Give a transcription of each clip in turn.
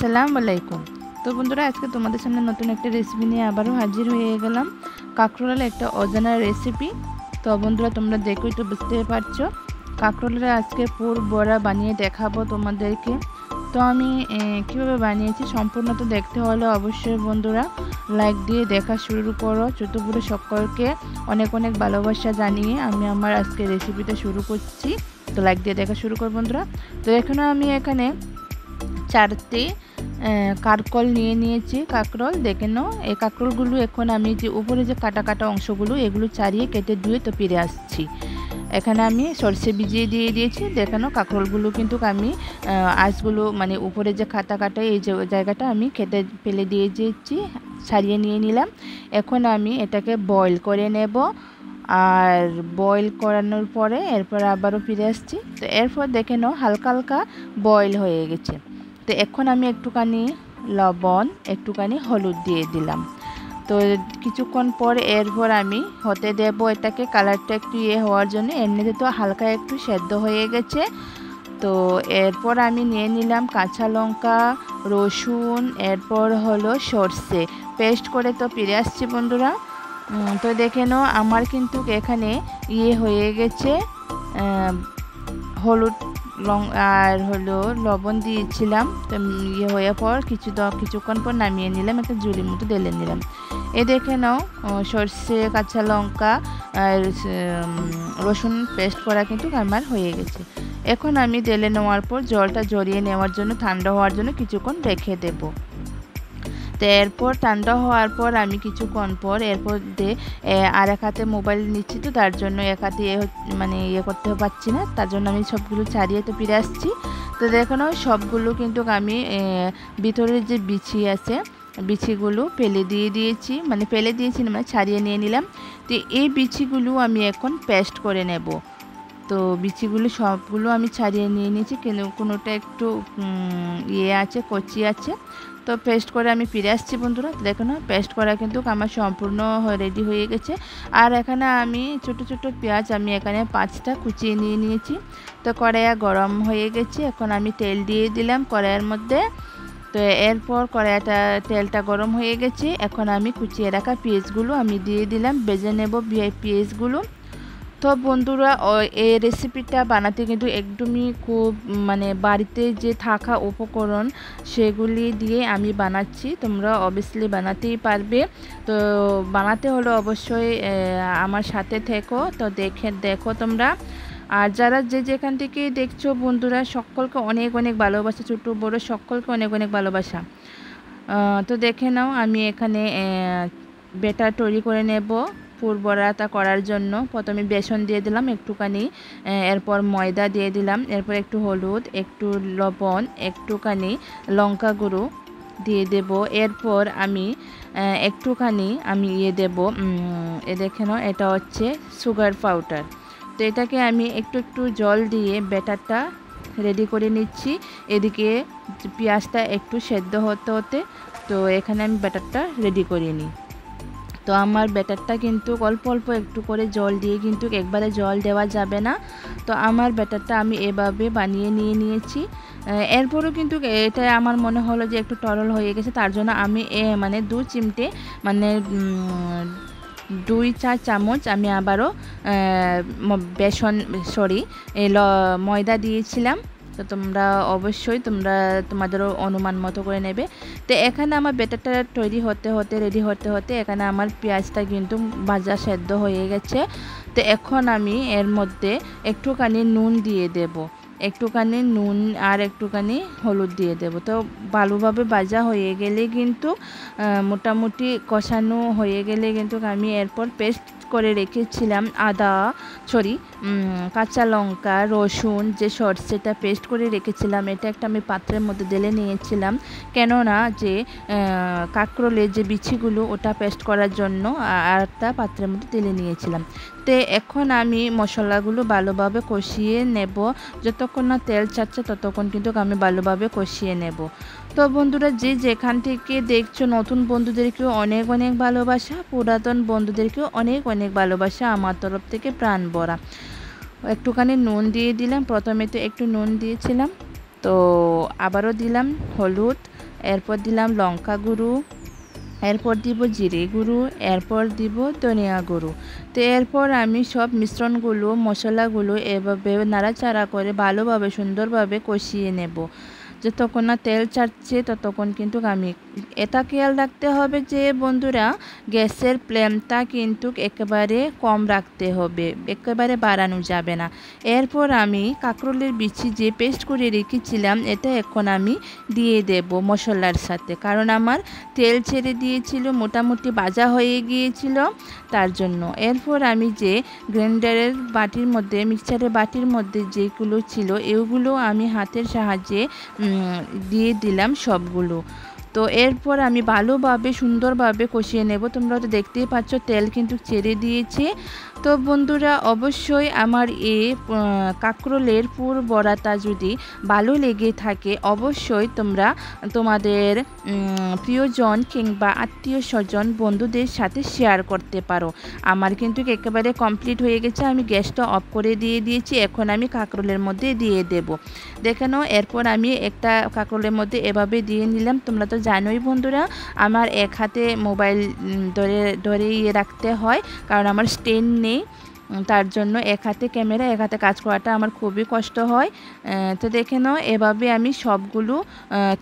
আসসালামু আলাইকুম। তো বন্ধুরা, আজকে তোমাদের সামনে নতুন একটা রেসিপি নিয়ে আবারও হাজির হয়ে গেলাম। কাঁকরোলের একটা অজানা রেসিপি। তো বন্ধুরা, তোমরা দেখোই তো বুঝতে পারছো, কাঁকরোলের আজকে পুর বড়া বানিয়ে দেখাবো তোমাদেরকে। তো আমি কীভাবে বানিয়েছি সম্পূর্ণ তো দেখতে হলে অবশ্যই বন্ধুরা লাইক দিয়ে দেখা শুরু করো। ছোটো বড়ো সকলকে অনেক অনেক ভালোবাসা জানিয়ে আমি আমার আজকে রেসিপিটা শুরু করছি। তো লাইক দিয়ে দেখা শুরু করো বন্ধুরা। তো আমি এখানে 4টি কারকল নিয়ে নিয়েছি। কাঁকরোল দেখে নাও। এই কাঁকরোলগুলো এখন আমি যে উপরে যে কাটা কাটা অংশগুলো এগুলো ছাড়িয়ে কেটে ধুয়ে তো ফিরে আসছি। এখানে আমি সরষে ভিজিয়ে দিয়ে দিয়েছি। দেখে নাও, কাঁকরোলগুলো কিন্তু আমি আঁশগুলো মানে উপরে যে কাটা কাটা এই যে জায়গাটা আমি কেটে ফেলে দিয়ে দিয়েছি, ছাড়িয়ে নিয়ে নিলাম। এখন আমি এটাকে বয়েল করে নেব। আর বয়েল করানোর পরে এরপর আবারও ফিরে আসছি। তো এরপর দেখে নাও হালকা হালকা বয়েল হয়ে গেছে। তো এখন আমি একটুখানি লবণ, একটুখানি হলুদ দিয়ে দিলাম। তো কিছুক্ষণ পর এরপর আমি হতে দেব এটাকে, কালারটা একটু হওয়ার জন্য। এমনিতে তো হালকা একটু সেদ্ধ হয়ে গেছে। তো এরপর আমি নিয়ে নিলাম কাঁচা লঙ্কা, রসুন, এরপর হলো সর্ষে পেস্ট করে তো ফিরে আসছি বন্ধুরা। তো দেখে নাও আমার কিন্তু এখানে হয়ে গেছে। হলুদ আর হলো লবণ দিয়েছিলাম। তো হয়ে পর কিছুক্ষণ পর নামিয়ে নিলাম, একটা ঝুড়ির মতো ঢেলে নিলাম। দেখে নাও সর্ষে, কাঁচা লঙ্কা আর রসুন পেস্ট করা কিন্তু আমার হয়ে গেছে। এখন আমি ঢেলে নেওয়ার পর জলটা ঝরিয়ে নেওয়ার জন্য, ঠান্ডা হওয়ার জন্য কিছুক্ষণ রেখে দেব। তো এরপর ঠান্ডা হওয়ার পর আমি কিছুক্ষণ পর এরপর আর এক হাতে মোবাইল নিচ্ছি, তো তার জন্য এক হাতে মানে করতে পারছি না, তার জন্য আমি সবগুলো ছাড়িয়ে তো ফিরে আসছি। তো দেখো না, সবগুলো কিন্তু আমি ভিতরের যে বিচি আছে বিচিগুলো ফেলে দিয়েছি, মানে ফেলে দিয়েছি না, মানে ছাড়িয়ে নিয়ে নিলাম। তো এই বিচিগুলো আমি এখন পেস্ট করে নেব। তো বিচিগুলো সবগুলো আমি ছাড়িয়ে নিয়ে নিয়েছি, কিন্তু কোনোটা একটু আছে, কচি আছে। তো পেস্ট করে আমি ফিরে আসছি বন্ধুরা। দেখো না, পেস্ট করা কিন্তু আমার সম্পূর্ণ রেডি হয়ে গেছে। আর এখানে আমি ছোট ছোট পেঁয়াজ আমি এখানে 5টা কুচিয়ে নিয়ে নিয়েছি। তো কড়াইয়া গরম হয়ে গেছে, এখন আমি তেল দিয়ে দিলাম কড়াইয়ের মধ্যে। তো এরপর তেলটা গরম হয়ে গেছে, এখন আমি কুচিয়ে রাখা পেঁয়াজগুলো আমি দিয়ে দিলাম, ভেজে নেব পেঁয়াজগুলো। তো বন্ধুরা, এই রেসিপিটা বানাতে কিন্তু একদমই খুব মানে বাড়িতে যে থাকা উপকরণ সেগুলি দিয়ে আমি বানাচ্ছি। তোমরা অবভিয়াসলি বানাতেই পারবে। তো বানাতে হলে অবশ্যই আমার সাথে থেকো। তো দেখো তোমরা। আর যারা যেখান থেকে দেখছো বন্ধুরা, সকলকে অনেক অনেক ভালোবাসা, ছোটো বড়ো সকলকে অনেক অনেক ভালোবাসা। তো দেখে নাও, আমি এখানে ব্যাটার তৈরি করে নেব পুর বড়াটা করার জন্য। প্রথমে বেসন দিয়ে দিলাম একটুখানি, এরপর ময়দা দিয়ে দিলাম, এরপর একটু হলুদ, একটু লবণ, একটুখানি লঙ্কা গুঁড়ো দিয়ে দেব। এরপর আমি একটুখানি দেব, দেখে নাও, এটা হচ্ছে সুগার পাউডার। তো এটাকে আমি একটু জল দিয়ে ব্যাটারটা রেডি করে নিচ্ছি। এদিকে পেঁয়াজটা একটু সেদ্ধ হতে তো এখানে আমি ব্যাটারটা রেডি করে নিই। তো আমার ব্যাটারটা কিন্তু অল্প অল্প একটু করে জল দিয়ে, কিন্তু একবারে জল দেওয়া যাবে না। তো আমার ব্যাটারটা আমি এভাবে বানিয়ে নিয়েছি। এরপরও কিন্তু এটা আমার মনে হলো যে একটু তরল হয়ে গেছে, তার জন্য আমি মানে 2 চিমটে মানে 2-4 চামচ আমি আবারও ময়দা দিয়েছিলাম। তো তোমরা অবশ্যই তোমাদেরও অনুমান মতো করে নেবে। তো এখানে আমার ব্যাটারটা রেডি হতে এখানে আমার পেঁয়াজটা কিন্তু ভাজা সেদ্ধ হয়ে গেছে। তো এখন আমি এর মধ্যে একটুখানি নুন দিয়ে দেব, একটুখানি নুন আর একটুখানি হলুদ দিয়ে দেব। তো ভালোভাবে ভাজা হয়ে গেলে কিন্তু মোটামুটি কষানো হয়ে গেলে কিন্তু আমি এরপর পেস্ট করে রেখেছিলাম কাঁচা লঙ্কা, রসুন, যে সর্ষেটা পেস্ট করে রেখেছিলাম, এটা একটা আমি পাত্রের মধ্যে ঢেলে নিয়েছিলাম। কেননা যে কাঁকরোলের যে বিচিগুলো ওটা পেস্ট করার জন্য আর একটা পাত্রের মধ্যে ঢেলে নিয়েছিলাম। তো এখন আমি মশলাগুলো ভালোভাবে কষিয়ে নেব। যতক্ষণ না তেল ছাড়ছে ততক্ষণ কিন্তু আমি ভালোভাবে কষিয়ে নেব। তো বন্ধুরা, যেখান থেকে দেখছো, নতুন বন্ধুদেরকেও অনেক অনেক ভালোবাসা, পুরাতন বন্ধুদেরকেও অনেক অনেক ভালোবাসা আমার তরফ থেকে প্রাণ ভরা। একটুখানি নুন দিয়ে দিলাম, প্রথমে তো একটু নুন দিয়েছিলাম, তো আবারও দিলাম হলুদ, এরপর দিলাম লঙ্কা গুঁড়ো, এরপর দিব জিরে গুঁড়ো, এরপর দিব ধনিয়া গুঁড়ো। তো এরপর আমি সব মিশ্রণগুলো মশলাগুলো এভাবে নাড়াচাড়া করে ভালোভাবে সুন্দরভাবে কষিয়ে নেব। যতক্ষণ না তেল ছাড়ছে ততক্ষণ কিন্তু আমি এটা খেয়াল রাখতে হবে যে বন্ধুরা গ্যাসের ফ্লেমটা কিন্তু একেবারে কম রাখতে হবে, একেবারে বাড়ানো যাবে না। এরপর আমি কাঁকরোলের বিচি যে পেস্ট করে রেখেছিলাম এটা এখন আমি দিয়ে দেব মশলার সাথে, কারণ আমার তেল ছেড়ে দিয়েছিল, মোটামুটি ভাজা হয়ে গিয়েছিল তার জন্য। এরপর আমি যে গ্রাইন্ডারের বাটির মধ্যে মিক্সচারের বাটির মধ্যে যেগুলো ছিল এগুলো আমি হাতের সাহায্যে দিয়ে দিলাম সবগুলো। তো এরপর আমি ভালোভাবে সুন্দরভাবে কষিয়ে নেব। তোমরা তো দেখতেই পাচ্ছ তেল কিন্তু ছেড়ে দিয়েছে। তো বন্ধুরা অবশ্যই আমার এই কাঁকরোলের পুর বড়াটা যদি ভালো লেগে থাকে অবশ্যই তোমরা তোমাদের প্রিয়জন কিংবা আত্মীয় স্বজন বন্ধুদের সাথে শেয়ার করতে পারো। আমার কিন্তু একেবারে কমপ্লিট হয়ে গেছে, আমি গ্যাসটা অফ করে দিয়ে দিয়েছি। এখন আমি কাঁকরোলের মধ্যে দিয়ে দেব। দেখে নাও, এরপর আমি একটা কাঁকরোলের মধ্যে এভাবে দিয়ে নিলাম। তোমরা তো জানোই বন্ধুরা আমার এক হাতে মোবাইল ধরে রাখতে হয়, কারণ আমার স্ট্যান্ড নেই, তার জন্য এক হাতে ক্যামেরা এক হাতে কাজ করাটা আমার খুবই কষ্ট হয়। তো দেখে নাও এভাবে আমি সবগুলো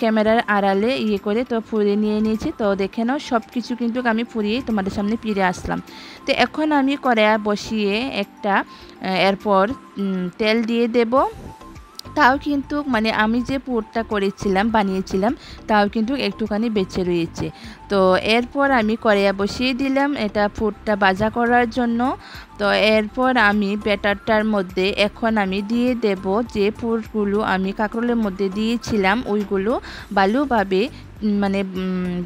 ক্যামেরার আড়ালে করে তো ফুরিয়ে নিয়ে নিয়েছি। তো দেখে নাও সব কিছু কিন্তু আমি ফুরিয়ে তোমাদের সামনে ফিরে আসলাম। তো এখন আমি কড়াই বসিয়ে একটা এরপর তেল দিয়ে দেব। তাও কিন্তু মানে আমি যে পুরটা করেছিলাম বানিয়েছিলাম তাও কিন্তু একটুখানি বেঁচে রয়েছে। তো এরপর আমি কড়াইয়া বসিয়ে দিলাম এটা পুরটা ভাজা করার জন্য। তো এরপর আমি ব্যাটারটার মধ্যে এখন আমি দিয়ে দেব যে পুরগুলো আমি কাঁকরোলের মধ্যে দিয়েছিলাম ওইগুলো ভালোভাবে মানে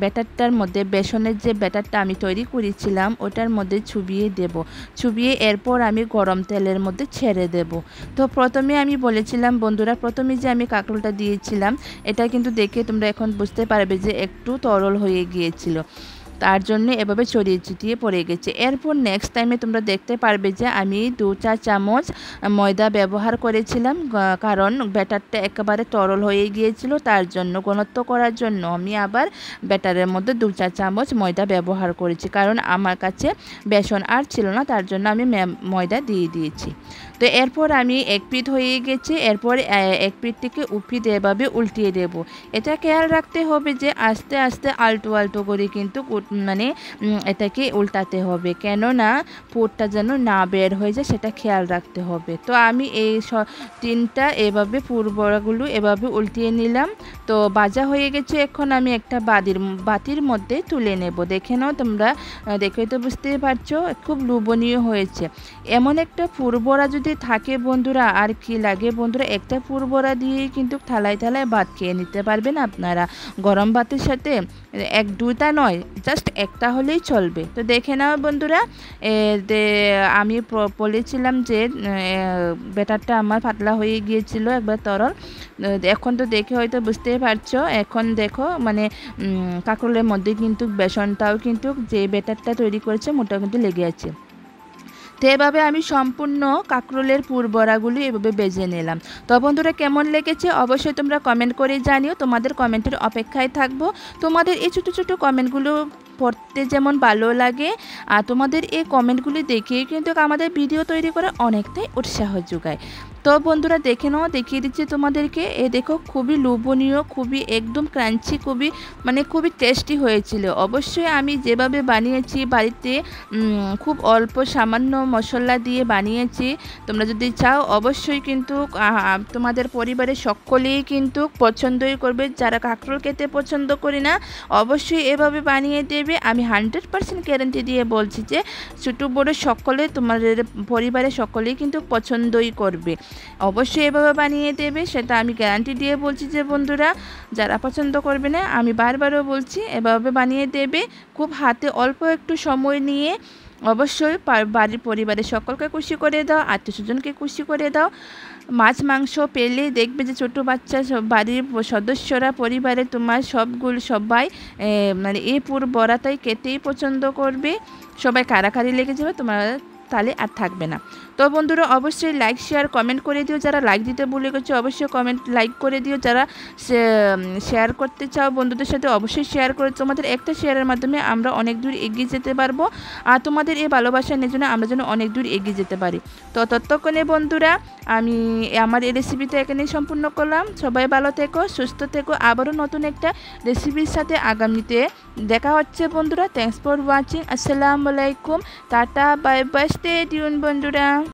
ব্যাটারটার মধ্যে বেসনের যে ব্যাটারটা আমি তৈরি করেছিলাম ওটার মধ্যে চুবিয়ে দেব। চুবিয়ে এরপর আমি গরম তেলের মধ্যে ছেড়ে দেব। তো প্রথমে আমি বলেছিলাম বন্ধুরা, প্রথমে যে আমি কাঁকরোলটা দিয়েছিলাম এটা কিন্তু দেখে তোমরা এখন বুঝতে পারবে যে একটু তরল হয়ে গিয়েছিল, তার জন্য এভাবে ছড়িয়ে ছিটিয়ে পড়ে গেছে। এরপর নেক্সট টাইমে তোমরা দেখতে পারবে যে আমি 2-4 চামচ ময়দা ব্যবহার করেছিলাম, কারণ ব্যাটারটা একেবারে তরল হয়ে গিয়েছিল, তার জন্য ঘনত্ব করার জন্য আমি আবার ব্যাটারের মধ্যে 2-4 চামচ ময়দা ব্যবহার করেছি, কারণ আমার কাছে বেসন আর ছিল না, তার জন্য আমি ময়দা দিয়ে দিয়েছি। তো এরপর আমি এক পিঠ হয়ে গেছে, এরপর এক পিঠ থেকে উপিঠ এভাবে উল্টিয়ে দেব। এটা খেয়াল রাখতে হবে যে আস্তে আস্তে আলটো আলটো করে কিন্তু মানে এটাকে উল্টাতে হবে, কেননা পুরটা যেন না বের হয়ে যায় সেটা খেয়াল রাখতে হবে। তো আমি এই তিনটা এভাবে পুর বড়াগুলো এভাবে উল্টিয়ে নিলাম। তো ভাজা হয়ে গেছে, এখন আমি একটা বাটির মধ্যে তুলে নেব। দেখে নাও তোমরা, দেখে তো বুঝতেই পারছো খুব লোভনীয় হয়েছে। এমন একটা পুর বড়া যদি থাকে বন্ধুরা আর কি লাগে বন্ধুরা, একটা পুর বড়া দিয়েই কিন্তু থালায় থালায় ভাত খেয়ে নিতে পারবেন আপনারা গরম ভাতের সাথে। 1-2টা নয়, জাস্ট একটা হলেই চলবে। তো দেখে নাও বন্ধুরা, আমি বলেছিলাম যে ব্যাটারটা আমার পাতলা হয়ে গিয়েছিল একবার তরল। এখন তো দেখে হয়তো বুঝতেই পারছো, এখন দেখো মানে কাঁকরোলের মধ্যে কিন্তু বেসনটাও কিন্তু যে ব্যাটারটা তৈরি করেছে মোটা কিন্তু লেগে আছে। তো এভাবে আমি সম্পূর্ণ কাঁকরোলের পুর বড়াগুলি এভাবে বেজে নিলাম। তো বন্ধুরা কেমন লেগেছে অবশ্যই তোমরা কমেন্ট করে জানিও, তোমাদের কমেন্টের অপেক্ষায় থাকবো। তোমাদের এই ছোটো ছোটো কমেন্টগুলো পড়তে যেমন ভালো লাগে আর তোমাদের এই কমেন্টগুলি দেখেই কিন্তু আমাদের ভিডিও তৈরি করে অনেকটাই উৎসাহ যোগায়। তো বন্ধুরা দেখে নাও, দেখিয়ে দিচ্ছি তোমাদেরকে। এ দেখো খুবই লোভনীয়, খুবই একদম ক্রাঞ্চি, খুবই টেস্টি হয়েছিল। অবশ্যই আমি যেভাবে বানিয়েছি বাড়িতে খুব অল্প সামান্য মশলা দিয়ে বানিয়েছি। তোমরা যদি চাও অবশ্যই কিন্তু তোমাদের পরিবারের সকলেই কিন্তু পছন্দই করবে। যারা কাঁকরোল খেতে পছন্দ করি না অবশ্যই এভাবে বানিয়ে দেবে। আমি 100% গ্যারান্টি দিয়ে বলছি যে ছোটো বড় সকলে তোমাদের পরিবারের সকলেই কিন্তু পছন্দই করবে। অবশ্যই এভাবে বানিয়ে দেবে, সেটা আমি গ্যারান্টি দিয়ে বলছি যে বন্ধুরা যারা পছন্দ করবে না আমি বারবারও বলছি এভাবে বানিয়ে দেবে। খুব হাতে অল্প একটু সময় নিয়ে অবশ্যই বাড়ির পরিবারের সকলকে খুশি করে দাও, আত্মীয়স্বজনকে খুশি করে দাও। মাছ মাংস পেলেই দেখবে যে ছোটো বাচ্চা বাড়ির সদস্যরা পরিবারে তোমার সবাই মানে এই পুর বড়াটাই খেতেই পছন্দ করবে। সবাই কারাকারি লেগে যাবে, তোমার তাহলে আর থাকবে না। তো বন্ধুরা অবশ্যই লাইক শেয়ার কমেন্ট করে দিও, যারা লাইক দিতে ভুলে গেছো অবশ্যই কমেন্ট লাইক করে দিও, যারা শেয়ার করতে চাও বন্ধুদের সাথে অবশ্যই শেয়ার করে, তোমাদের একটা শেয়ারের মাধ্যমে আমরা অনেক দূর এগিয়ে যেতে পারবো, আর তোমাদের এই ভালোবাসা নিয়ে জন্য আমরা যেন অনেক দূর এগিয়ে যেতে পারি। তো ততক্ষণে বন্ধুরা আমি আমার এই রেসিপিটা এখানেই সম্পূর্ণ করলাম। সবাই ভালো থেকো, সুস্থ থেকো, আবারও নতুন একটা রেসিপির সাথে আগামীতে দেখা হচ্ছে বন্ধুরা। Thanks for watching. আসসালামু আলাইকুম, tata, bye bye, stay tune বন্ধুরা।